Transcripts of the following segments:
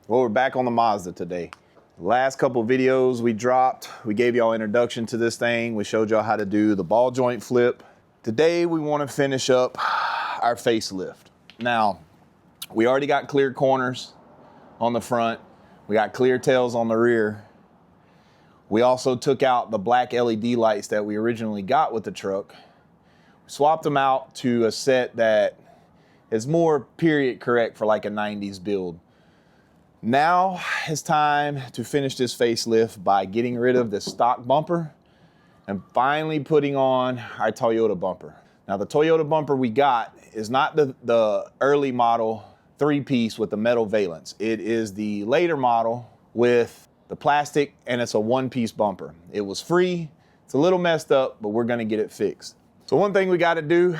Well, we're back on the Mazda today. Last couple videos we dropped, we gave y'all introduction to this thing. We showed y'all how to do the ball joint flip. Today we want to finish up our facelift. Now, we already got clear corners on the front. We got clear tails on the rear. We also took out the black LED lights that we originally got with the truck. We swapped them out to a set that is more period correct for like a 90s build. Now it's time to finish this facelift by getting rid of the stock bumper and finally putting on our Toyota bumper. Now the Toyota bumper we got is not the early model 3-piece with the metal valence. It is the later model with the plastic, and it's a 1-piece bumper. It was free, it's a little messed up, but we're gonna get it fixed. So one thing we gotta do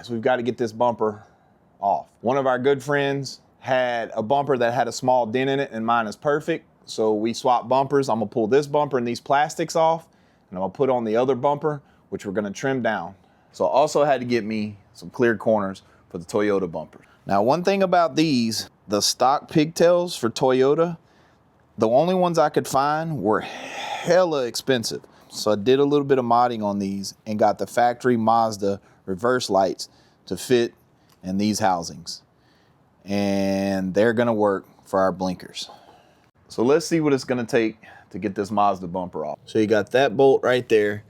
is we've gotta get this bumper off. One of our good friends had a bumper that had a small dent in it, and mine is perfect. So we swapped bumpers. I'm gonna pull this bumper and these plastics off, and I'm gonna put on the other bumper, which we're gonna trim down. So I also had to get me some clear corners for the Toyota bumpers. Now, one thing about these, the stock pigtails for Toyota, the only ones I could find were hella expensive. So I did a little bit of modding on these and got the factory Mazda reverse lights to fit in these housings. And they're gonna work for our blinkers. So let's see what it's gonna take to get this Mazda bumper off. So you got that bolt right there,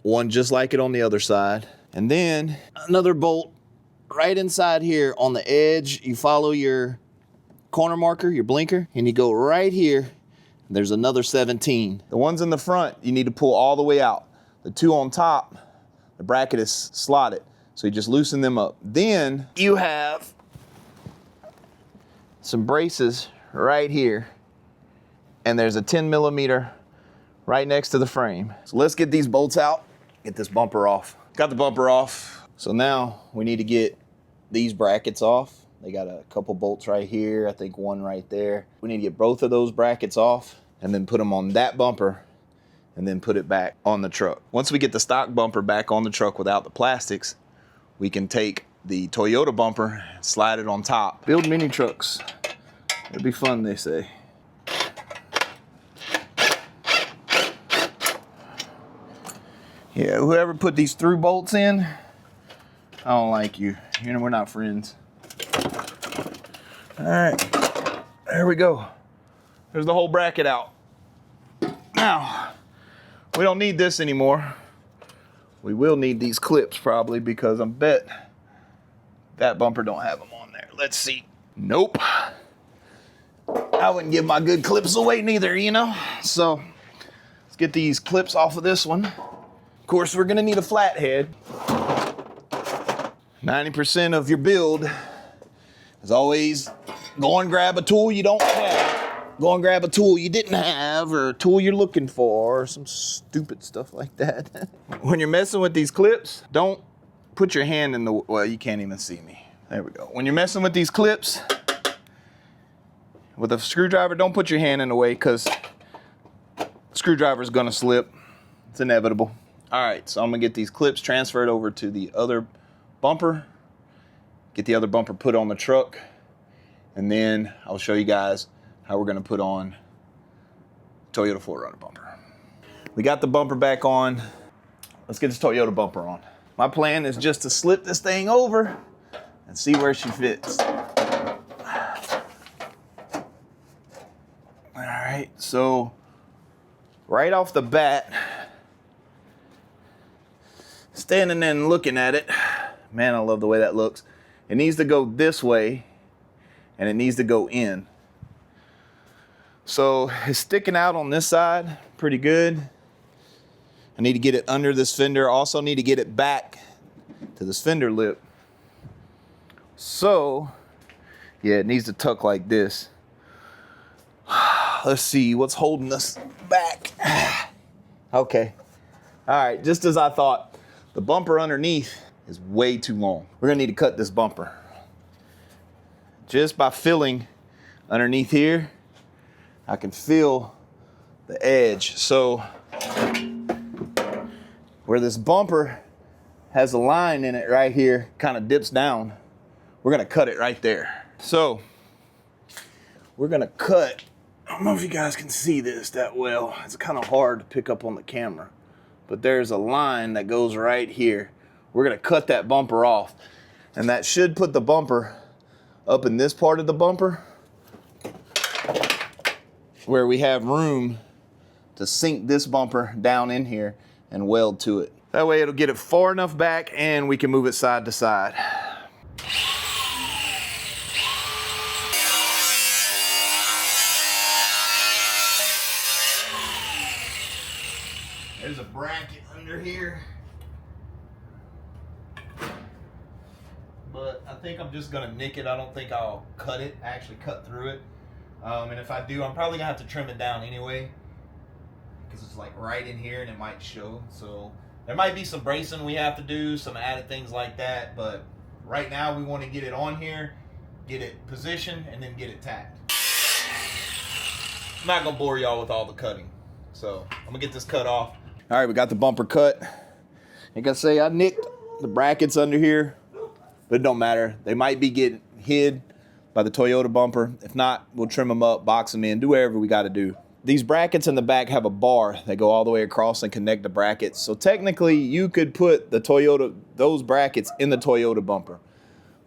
one just like it on the other side, and then another bolt right inside here on the edge. You follow your corner marker, your blinker, and you go right here. There's another 17. The ones in the front, you need to pull all the way out. The two on top, the bracket is slotted, so you just loosen them up. Then you have some braces right here, and there's a 10 millimeter right next to the frame. So let's get these bolts out, get this bumper off. Got the bumper off. So now we need to get these brackets off. They got a couple bolts right here, I think one right there. We need to get both of those brackets off and then put them on that bumper and then put it back on the truck. Once we get the stock bumper back on the truck without the plastics, we can take the Toyota bumper and slide it on top. Build mini trucks. It'll be fun, they say. Yeah, whoever put these through bolts in, I don't like you. You know, we're not friends. All right, there we go. There's the whole bracket out. Now, we don't need this anymore. We will need these clips probably, because I bet that bumper don't have them on there. Let's see. Nope. I wouldn't give my good clips away neither, you know? So let's get these clips off of this one. Of course, we're gonna need a flathead. 90% of your build is always go and grab a tool you don't have. Go and grab a tool you didn't have, or a tool you're looking for, or some stupid stuff like that. When you're messing with these clips, don't put your hand in the, well, you can't even see me. There we go. When you're messing with these clips, with a screwdriver, don't put your hand in the way, because screwdriver's gonna slip. It's inevitable. All right, so I'm gonna get these clips transferred over to the other bumper, get the other bumper put on the truck, and then I'll show you guys how we're gonna put on Toyota 4Runner bumper. We got the bumper back on. Let's get this Toyota bumper on. My plan is just to slip this thing over and see where she fits. All right, so right off the bat, standing there and looking at it, man, I love the way that looks. It needs to go this way, and it needs to go in. So it's sticking out on this side pretty good. I need to get it under this fender. Also need to get it back to this fender lip. So, yeah, it needs to tuck like this. Let's see, what's holding us back? Okay. All right, just as I thought, the bumper underneath is way too long. We're gonna need to cut this bumper. Just by filling underneath here, I can feel the edge. So where this bumper has a line in it right here, kind of dips down, we're gonna cut it right there. So we're gonna cut. I don't know if you guys can see this that well. It's kind of hard to pick up on the camera, but there's a line that goes right here. We're gonna cut that bumper off, and that should put the bumper up in this part of the bumper where we have room to sink this bumper down in here and weld to it. That way it'll get it far enough back and we can move it side to side. There's a bracket under here, but I think I'm just gonna nick it. I don't think I'll cut it, actually cut through it. And if I do, I'm probably gonna have to trim it down anyway, because it's like right in here and it might show. So there might be some bracing we have to do, some added things like that, but right now we want to get it on here, get it positioned, and then get it tacked. I'm not gonna bore y'all with all the cutting, so I'm gonna get this cut off. All right, we got the bumper cut. Like I say, I nicked the brackets under here, but it don't matter. They might be getting hid by the Toyota bumper. If not, we'll trim them up, box them in, do whatever we got to do. These brackets in the back have a bar that go all the way across and connect the brackets. So technically, you could put those brackets in the Toyota bumper.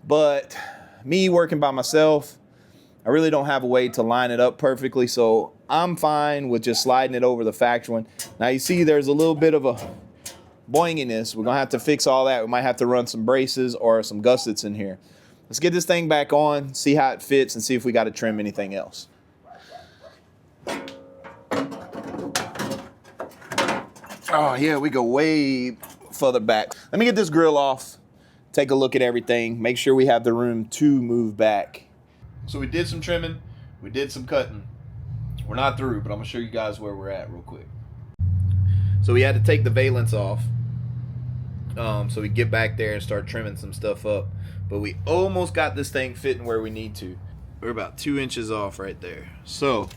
But me working by myself, I really don't have a way to line it up perfectly, so I'm fine with just sliding it over the factory one. Now you see there's a little bit of a boinginess. We're gonna have to fix all that. We might have to run some braces or some gussets in here. Let's get this thing back on, see how it fits, and see if we got to trim anything else. Oh yeah, we go way further back. Let me get this grill off, take a look at everything, make sure we have the room to move back. So we did some trimming, we did some cutting. We're not through, but I'm gonna show you guys where we're at real quick. So we had to take the valence off, so we get back there and start trimming some stuff up. But we almost got this thing fitting where we need to. We're about 2 inches off right there. So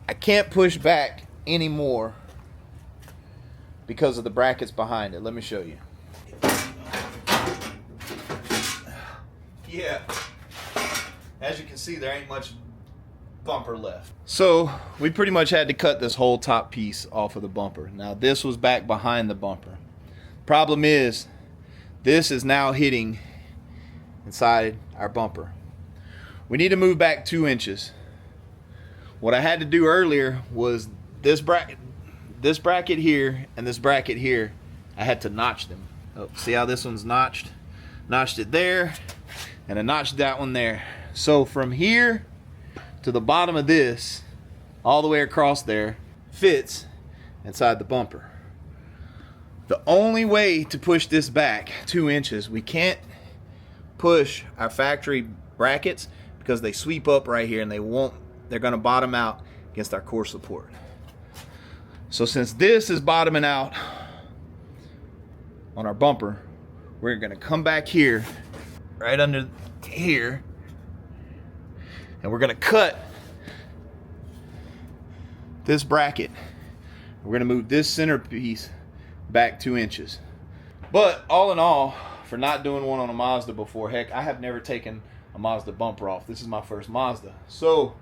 I can't push back anymore because of the brackets behind it. Let me show you. Yeah, as you can see, there ain't much bumper left. So we pretty much had to cut this whole top piece off of the bumper. Now this was back behind the bumper. Problem is, this is now hitting inside our bumper. We need to move back 2 inches. What I had to do earlier was this bracket here and this bracket here, I had to notch them. Oh, see how this one's notched? Notched it there, and I notched that one there. So from here to the bottom of this, all the way across there, fits inside the bumper. The only way to push this back 2 inches, we can't push our factory brackets because they sweep up right here and they're gonna bottom out against our core support. So since this is bottoming out on our bumper, we're gonna come back here, right under here, and we're gonna cut this bracket. We're gonna move this centerpiece back 2 inches. But all in all, for not doing one on a Mazda before, heck, I have never taken a Mazda bumper off. This is my first Mazda. So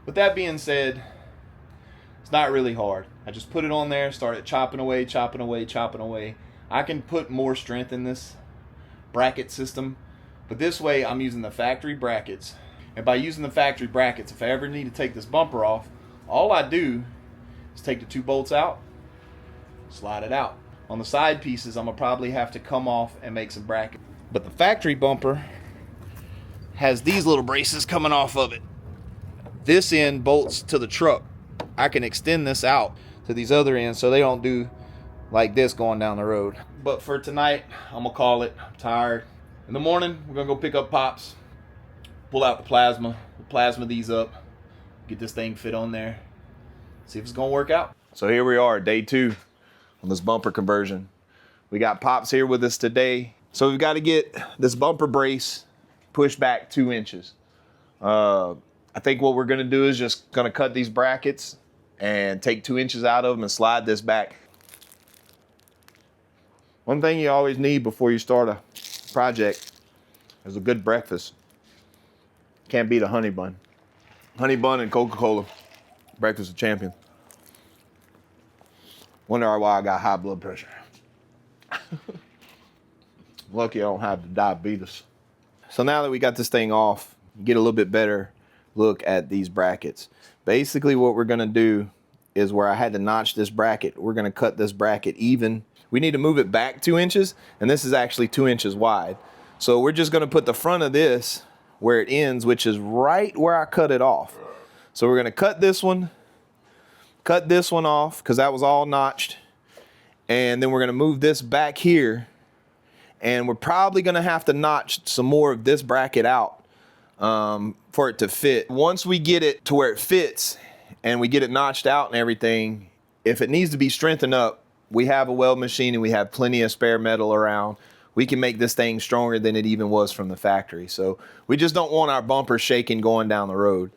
with that being said, it's not really hard. I just put it on there, started chopping away, chopping away, chopping away. I can put more strength in this bracket system, but this way I'm using the factory brackets. And by using the factory brackets, if I ever need to take this bumper off, all I do is take the 2 bolts out, slide it out. On the side pieces, I'm gonna probably have to come off and make some brackets. But the factory bumper has these little braces coming off of it. This end bolts to the truck. I can extend this out to these other ends so they don't do like this going down the road. But for tonight, I'm gonna call it. I'm tired. In the morning, we're gonna go pick up Pops, pull out the plasma, these up, get this thing fit on there, see if it's gonna work out. So here we are, day 2 on this bumper conversion. We got Pops here with us today. So we've got to get this bumper brace pushed back 2 inches. I think what we're gonna do is just gonna cut these brackets and take 2 inches out of them and slide this back. One thing you always need before you start a project is a good breakfast. Can't beat a honey bun. Honey bun and Coca-Cola. Breakfast of champions. Wonder why I got high blood pressure. Lucky I don't have the diabetes. So now that we got this thing off, you get a little bit better look at these brackets. Basically what we're gonna do is where I had to notch this bracket, we're gonna cut this bracket even. We need to move it back 2 inches, and this is actually 2 inches wide. So we're just gonna put the front of this where it ends, which is right where I cut it off. So we're gonna cut this one off, because that was all notched. And then we're gonna move this back here, and we're probably gonna have to notch some more of this bracket out for it to fit. Once we get it to where it fits and we get it notched out and everything, if it needs to be strengthened up, we have a weld machine and we have plenty of spare metal around. We can make this thing stronger than it even was from the factory. So we just don't want our bumper shaking going down the road.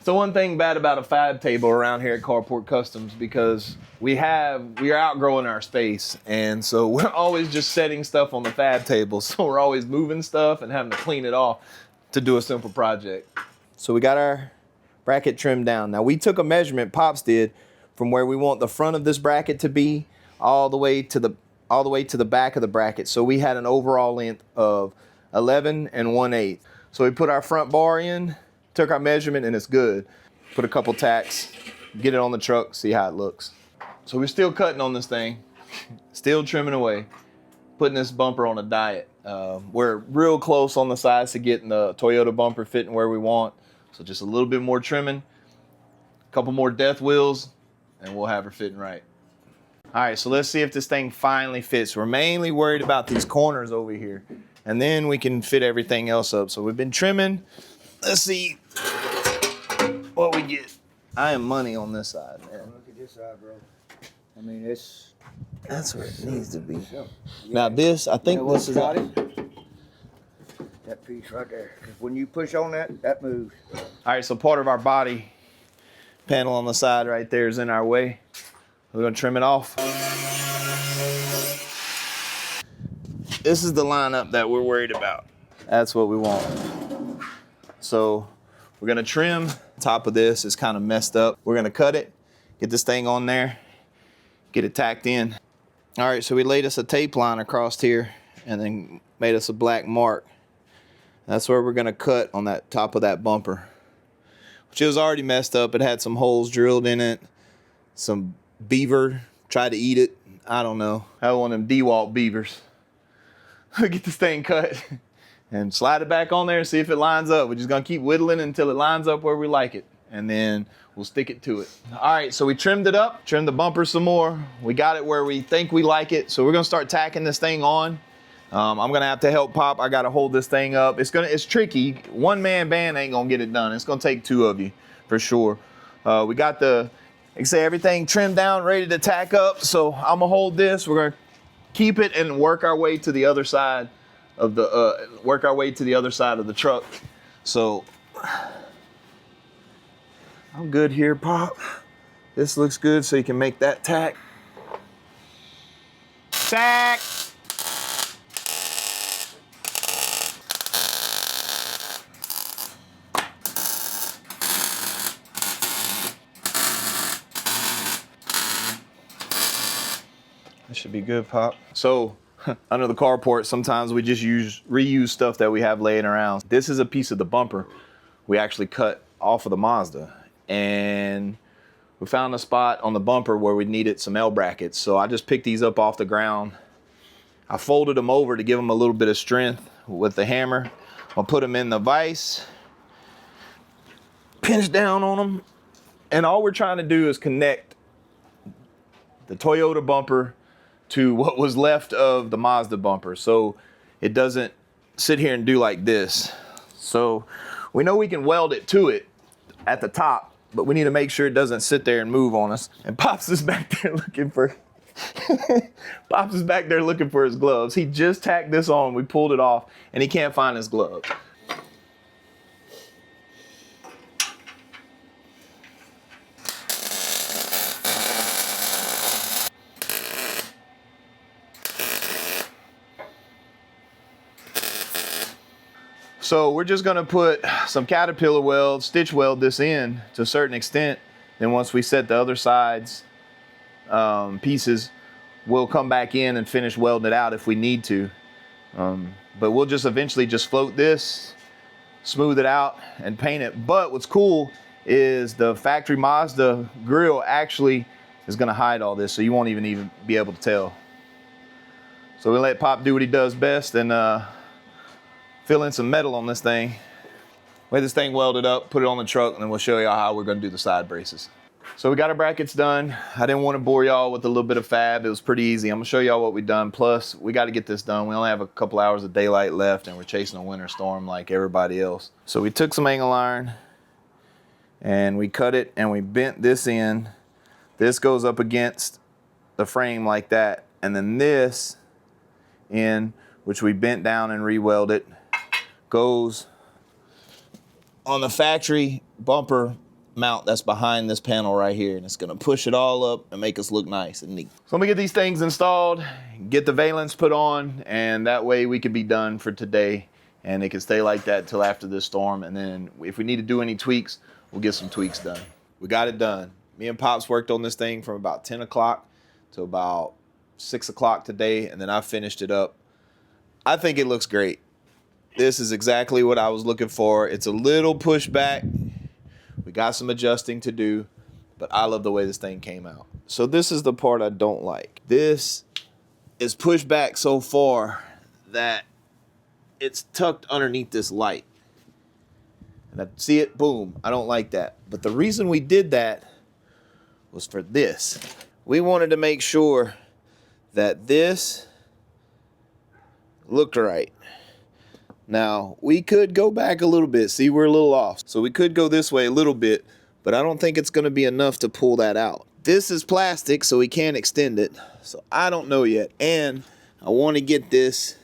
So one thing bad about a fab table around here at Carport Customs, because we are outgrowing our space, and so we're always just setting stuff on the fab table. So we're always moving stuff and having to clean it off to do a simple project. So we got our bracket trimmed down. Now we took a measurement, Pops did, from where we want the front of this bracket to be all the way to the back of the bracket. So we had an overall length of 11 1/8. So we put our front bar in, took our measurement, and it's good. Put a couple tacks, get it on the truck, see how it looks. So we're still cutting on this thing, still trimming away, putting this bumper on a diet. We're real close on the sides to getting the Toyota bumper fitting where we want. So just a little bit more trimming, a couple more death wheels, and we'll have her fitting right. All right, so let's see if this thing finally fits. We're mainly worried about these corners over here, and then we can fit everything else up. So we've been trimming. Let's see what we get. I am money on this side, man. Look at this side, bro. I mean, that's where it needs to be. Yeah. Now this, I think this is that piece right there. 'Cause when you push on that, that moves. All right, so part of our body panel on the side right there is in our way. We're gonna trim it off. This is the lineup that we're worried about. That's what we want. So we're gonna trim top of this. It's kind of messed up. We're gonna cut it, get this thing on there, get it tacked in. All right, so we laid us a tape line across here and then made us a black mark. That's where we're gonna cut on that top of that bumper, which was already messed up. It had some holes drilled in it. Some beaver tried to eat it. I don't know. I had one of them DeWalt beavers. Get this thing cut and slide it back on there and see if it lines up. We're just gonna keep whittling until it lines up where we like it, and then we'll stick it to it. All right, so we trimmed it up, trimmed the bumper some more. We got it where we think we like it, so we're gonna start tacking this thing on. I'm gonna have to help Pop. I gotta hold this thing up. It's tricky. One man band ain't gonna get it done. It's gonna take two of you for sure. We got like I say, everything trimmed down, ready to tack up. So I'm gonna hold this. We're gonna keep it and work our way to the other side of the truck. So I'm good here, Pop. This looks good, so you can make that tack. Tack. That should be good, Pop. So under the carport, sometimes we just reuse stuff that we have laying around. This is a piece of the bumper we actually cut off of the Mazda, and we found a spot on the bumper where we needed some L brackets. So I just picked these up off the ground. I folded them over to give them a little bit of strength with the hammer. I'll put them in the vise, pinch down on them, and all we're trying to do is connect the Toyota bumper to what was left of the Mazda bumper, so it doesn't sit here and do like this. So we know we can weld it to it at the top, but we need to make sure it doesn't sit there and move on us. And Pops is back there looking for Pops is back there looking for his gloves. He just tacked this on. We pulled it off, and he can't find his gloves. So we're just gonna put some Caterpillar weld, stitch weld this in to a certain extent. Then once we set the other sides pieces, we'll come back in and finish welding it out if we need to. But we'll just eventually just float this, smooth it out, and paint it. But what's cool is the factory Mazda grill actually is gonna hide all this, so you won't even be able to tell. So we'll let Pop do what he does best and fill in some metal on this thing. We had this thing welded up, put it on the truck, and then we'll show y'all how we're gonna do the side braces. So we got our brackets done. I didn't want to bore y'all with a little bit of fab. It was pretty easy. I'm gonna show y'all what we've done. Plus, we got to get this done. We only have a couple hours of daylight left, and we're chasing a winter storm like everybody else. So we took some angle iron, and we cut it, and we bent this in. This goes up against the frame like that, and then this in, which we bent down and re-welded, goes on the factory bumper mount that's behind this panel right here, and it's gonna push it all up and make us look nice and neat. So let me get these things installed, get the valence put on, and that way we can be done for today, and it can stay like that till after this storm. And then if we need to do any tweaks, we'll get some tweaks done. We got it done. Me and Pops worked on this thing from about 10 o'clock to about 6 o'clock today, and then I finished it up. I think it looks great. This is exactly what I was looking for. It's a little pushback. We got some adjusting to do, but I love the way this thing came out. So this is the part I don't like. This is pushed back so far that it's tucked underneath this light. And I see it, boom, I don't like that. But the reason we did that was for this. We wanted to make sure that this looked right. Now, we could go back a little bit. See, we're a little off. So we could go this way a little bit, but I don't think it's gonna be enough to pull that out. This is plastic, so we can't extend it. So I don't know yet. And I wanna get this.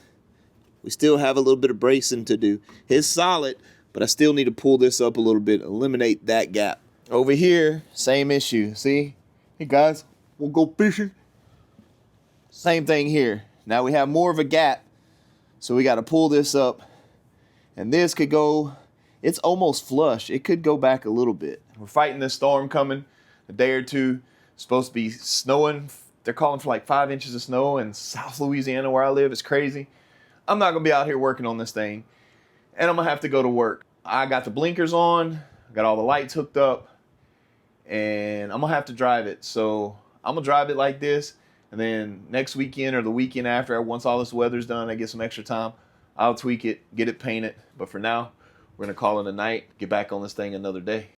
We still have a little bit of bracing to do. It's solid, but I still need to pull this up a little bit, eliminate that gap. Over here, same issue. See? Hey guys, we'll go fishing. Same thing here. Now we have more of a gap, so we gotta pull this up. And this could go, it's almost flush. It could go back a little bit. We're fighting this storm coming a day or two. It's supposed to be snowing. They're calling for like 5 inches of snow in South Louisiana where I live. It's crazy. I'm not gonna be out here working on this thing, and I'm gonna have to go to work. I got the blinkers on, got all the lights hooked up, and I'm gonna have to drive it. So I'm gonna drive it like this, and then next weekend or the weekend after, once all this weather's done, I get some extra time, I'll tweak it, get it painted. But for now, we're gonna call it a night, get back on this thing another day.